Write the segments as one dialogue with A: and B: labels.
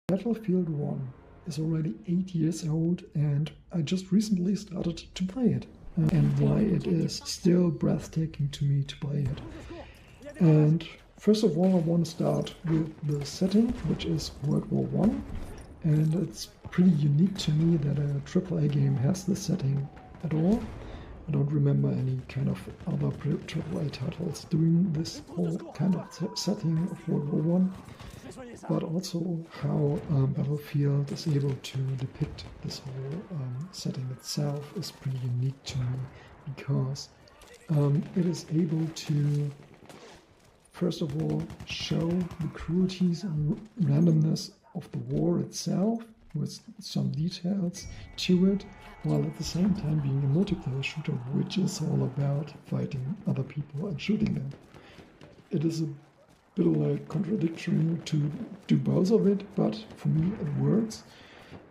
A: Battlefield 1 is already 8 years old, and I just recently started to play it, and why it is still breathtaking to me to play it. And first of all, I want to start with the setting, which is World War One, and it's pretty unique to me that a AAA game has this setting at all. I don't remember any kind of other AAA titles doing this whole kind of setting of World War One. But also how Battlefield is able to depict this whole setting itself is pretty unique to me, because it is able to, first of all, show the cruelties and randomness of the war itself with some details to it, while at the same time being a multiplayer shooter, which is all about fighting other people and shooting them. It is a bit like contradictory to do both of it, but for me it works.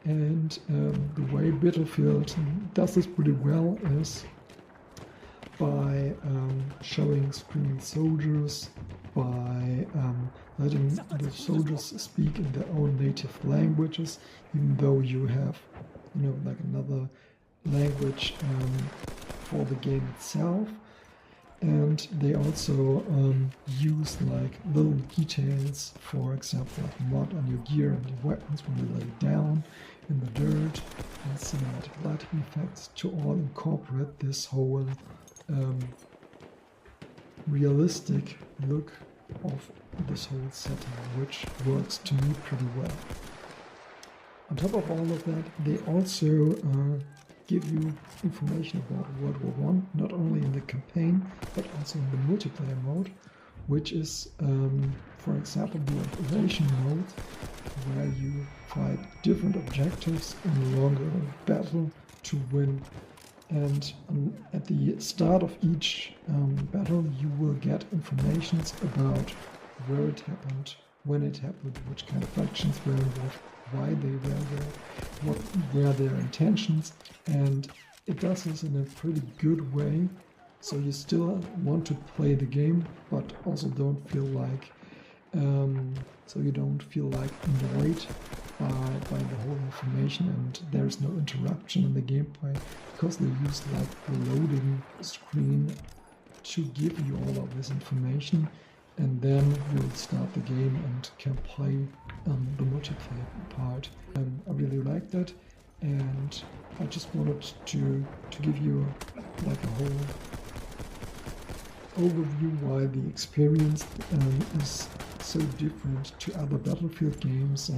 A: And the way Battlefield does this pretty well is by showing screaming soldiers, by letting the soldiers speak in their own native languages, even though you have, like another language for the game itself. And they also use like little details, for example, like mud on your gear and your weapons when you lay down in the dirt, and cinematic lighting effects to all incorporate this whole realistic look of this whole setting, which works to me pretty well. On top of all of that, they also give you information about World War One, not only in the campaign, but also in the multiplayer mode, which is, for example, the observation mode, where you fight different objectives in a longer battle to win. And at the start of each battle, you will get informations about where it happened, when it happened, which kind of factions were involved, why they were there, what were their intentions, and it does this in a pretty good way, so you still want to play the game, but also don't feel like annoyed by the whole information, and there's no interruption in the gameplay, because they use like the loading screen to give you all of this information, and then you'll start the game and can play the multiplayer part. I really like that, and I just wanted to give you like a whole overview why the experience is so different to other Battlefield games.